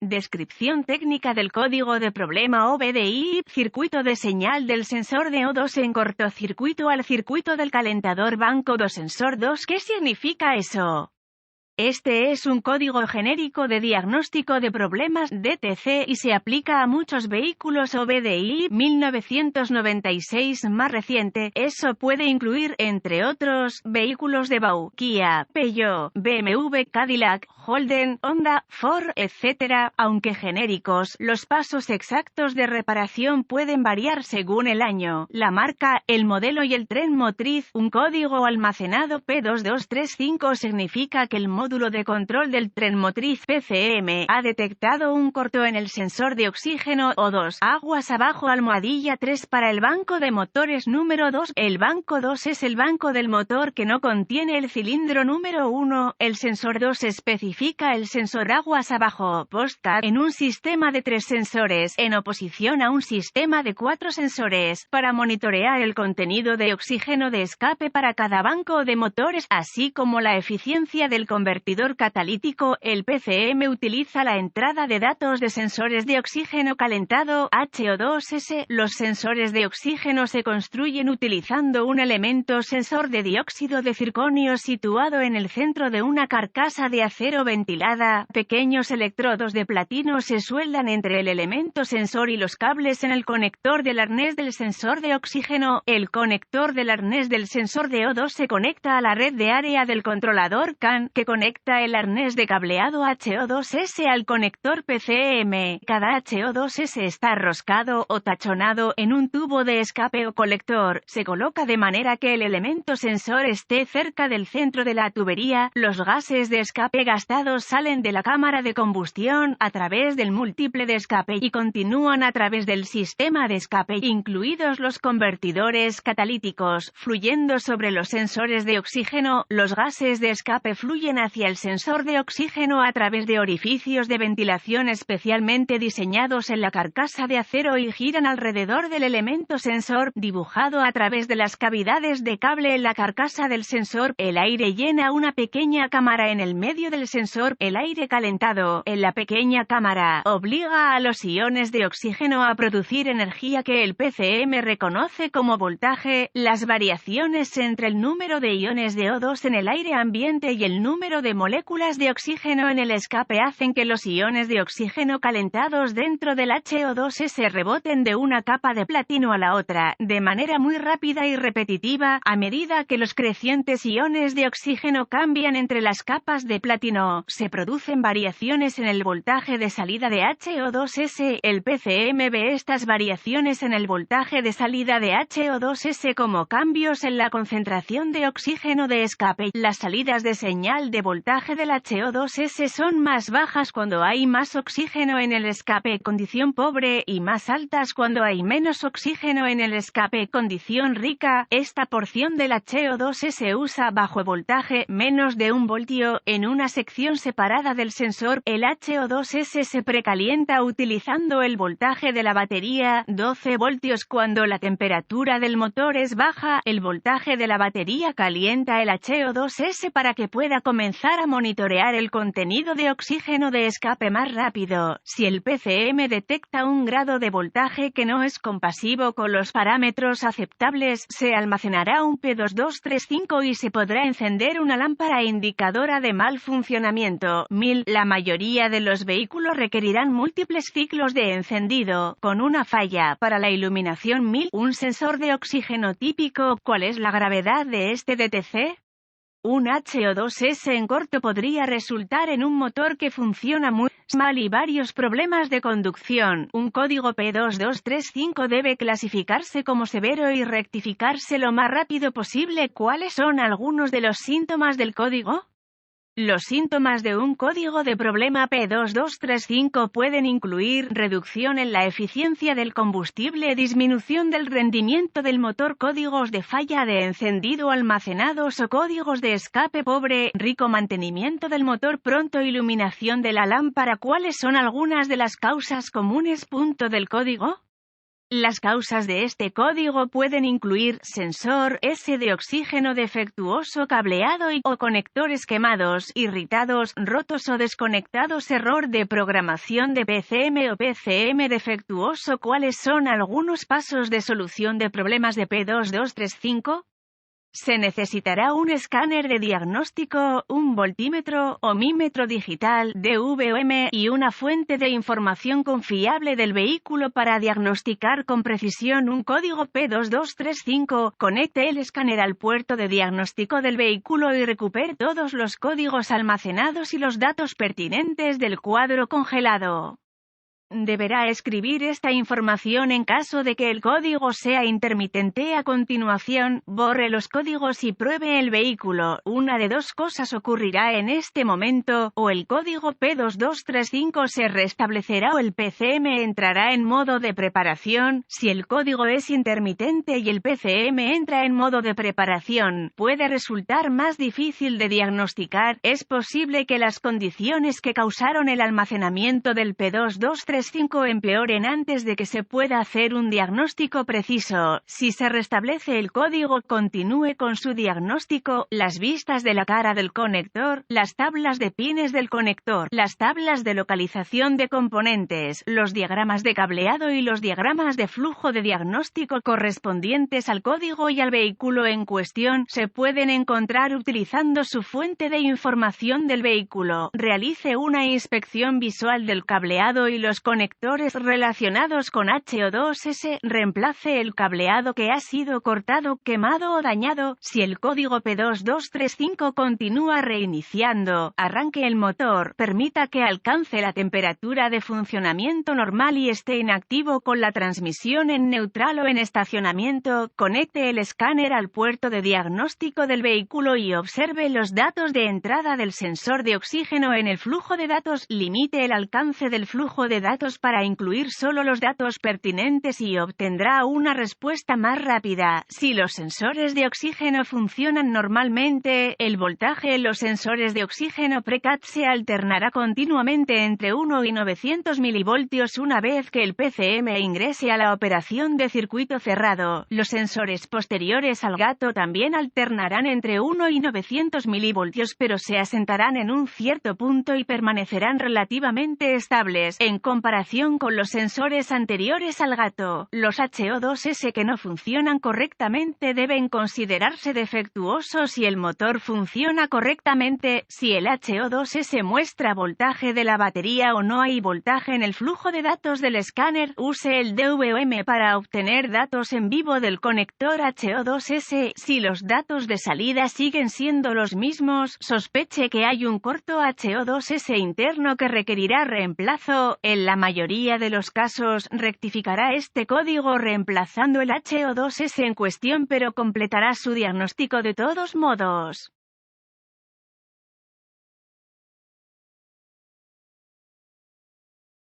Descripción técnica del código de problema OBDI, circuito de señal del sensor de O2 en cortocircuito al circuito del calentador banco 2 sensor 2. ¿Qué significa eso? Este es un código genérico de diagnóstico de problemas DTC y se aplica a muchos vehículos OBDI 1996 más reciente. Eso puede incluir, entre otros, vehículos de Bau, Kia, Peugeot, BMW, Cadillac, Holden, Honda, Ford, etc. Aunque genéricos, los pasos exactos de reparación pueden variar según el año, la marca, el modelo y el tren motriz. Un código almacenado P2235 significa que el módulo de control del tren motriz PCM ha detectado un corto en el sensor de oxígeno O2. Aguas abajo almohadilla 3 para el banco de motores número 2. El banco 2 es el banco del motor que no contiene el cilindro número 1. El sensor 2 especifica el sensor aguas abajo postcat en un sistema de 3 sensores, en oposición a un sistema de 4 sensores, para monitorear el contenido de oxígeno de escape para cada banco de motores, así como la eficiencia del convertidor catalítico. El PCM utiliza la entrada de datos de sensores de oxígeno calentado, HO2S. Los sensores de oxígeno se construyen utilizando un elemento sensor de dióxido de circonio situado en el centro de una carcasa de acero ventilada. Pequeños electrodos de platino se sueldan entre el elemento sensor y los cables en el conector del arnés del sensor de oxígeno. El conector del arnés del sensor de O2 se conecta a la red de área del controlador CAN, que conecta el arnés de cableado HO2S al conector PCM. Cada HO2S está roscado o tachonado en un tubo de escape o colector. Se coloca de manera que el elemento sensor esté cerca del centro de la tubería. Los gases de escape gastados salen de la cámara de combustión a través del múltiple de escape y continúan a través del sistema de escape, incluidos los convertidores catalíticos, fluyendo sobre los sensores de oxígeno. Los gases de escape fluyen hacia el sensor de oxígeno a través de orificios de ventilación especialmente diseñados en la carcasa de acero y giran alrededor del elemento sensor, dibujado a través de las cavidades de cable en la carcasa del sensor. El aire llena una pequeña cámara en el medio del sensor. El aire calentado en la pequeña cámara obliga a los iones de oxígeno a producir energía que el PCM reconoce como voltaje. Las variaciones entre el número de iones de O2 en el aire ambiente y el número de moléculas de oxígeno en el escape hacen que los iones de oxígeno calentados dentro del HO2S reboten de una capa de platino a la otra, de manera muy rápida y repetitiva, a medida que los crecientes iones de oxígeno cambian entre las capas de platino. Se producen variaciones en el voltaje de salida de HO2S. El PCM ve estas variaciones en el voltaje de salida de HO2S como cambios en la concentración de oxígeno de escape. Las salidas de señal de voltaje del HO2S son más bajas cuando hay más oxígeno en el escape, condición pobre, y más altas cuando hay menos oxígeno en el escape, condición rica. Esta porción del HO2S usa bajo voltaje, menos de 1 voltio, en una sección separada del sensor. El HO2S se precalienta utilizando el voltaje de la batería, 12 voltios. Cuando la temperatura del motor es baja, el voltaje de la batería calienta el HO2S para que pueda comenzar a monitorear el contenido de oxígeno de escape más rápido. Si el PCM detecta un grado de voltaje que no es compasivo con los parámetros aceptables, se almacenará un P2235 y se podrá encender una lámpara indicadora de mal funcionamiento. La mayoría de los vehículos requerirán múltiples ciclos de encendido, con una falla para la iluminación. Un sensor de oxígeno típico. ¿Cuál es la gravedad de este DTC? Un HO2S en corto podría resultar en un motor que funciona muy mal y varios problemas de conducción. Un código P2235 debe clasificarse como severo y rectificarse lo más rápido posible. ¿Cuáles son algunos de los síntomas del código? Los síntomas de un código de problema P2235 pueden incluir reducción en la eficiencia del combustible, disminución del rendimiento del motor, códigos de falla de encendido almacenados o códigos de escape pobre, rico mantenimiento del motor, pronto iluminación de la lámpara. ¿Cuáles son algunas de las causas comunes? Del código Las causas de este código pueden incluir sensor S de oxígeno defectuoso, cableado o conectores quemados, irritados, rotos o desconectados, error de programación de PCM o PCM defectuoso. ¿Cuáles son algunos pasos de solución de problemas de P2235? Se necesitará un escáner de diagnóstico, un voltímetro, ohmímetro digital, DVOM, y una fuente de información confiable del vehículo para diagnosticar con precisión un código P2235. Conecte el escáner al puerto de diagnóstico del vehículo y recupere todos los códigos almacenados y los datos pertinentes del cuadro congelado. Deberá escribir esta información en caso de que el código sea intermitente. A continuación, borre los códigos y pruebe el vehículo. Una de dos cosas ocurrirá en este momento: o el código P2235 se restablecerá o el PCM entrará en modo de preparación. Si el código es intermitente y el PCM entra en modo de preparación, puede resultar más difícil de diagnosticar. Es posible que las condiciones que causaron el almacenamiento del P2235 empeoren antes de que se pueda hacer un diagnóstico preciso. Si se restablece el código, continúe con su diagnóstico. Las vistas de la cara del conector, las tablas de pines del conector, las tablas de localización de componentes, los diagramas de cableado y los diagramas de flujo de diagnóstico correspondientes al código y al vehículo en cuestión se pueden encontrar utilizando su fuente de información del vehículo. Realice una inspección visual del cableado y los conectores relacionados con HO2S, reemplace el cableado que ha sido cortado, quemado o dañado. Si el código P2235 continúa reiniciando, arranque el motor, permita que alcance la temperatura de funcionamiento normal y esté inactivo con la transmisión en neutral o en estacionamiento. Conecte el escáner al puerto de diagnóstico del vehículo y observe los datos de entrada del sensor de oxígeno en el flujo de datos. Limite el alcance del flujo de datos para incluir solo los datos pertinentes y obtendrá una respuesta más rápida. Si los sensores de oxígeno funcionan normalmente, el voltaje en los sensores de oxígeno precat se alternará continuamente entre 1 y 900 milivoltios una vez que el PCM ingrese a la operación de circuito cerrado. Los sensores posteriores al gato también alternarán entre 1 y 900 milivoltios, pero se asentarán en un cierto punto y permanecerán relativamente estables. En comparación con los sensores anteriores al gato, los HO2S que no funcionan correctamente deben considerarse defectuosos si el motor funciona correctamente. Si el HO2S muestra voltaje de la batería o no hay voltaje en el flujo de datos del escáner, use el DVOM para obtener datos en vivo del conector HO2S. Si los datos de salida siguen siendo los mismos, sospeche que hay un corto HO2S interno que requerirá reemplazo. En la mayoría de los casos, rectificará este código reemplazando el HO2S en cuestión, pero completará su diagnóstico de todos modos.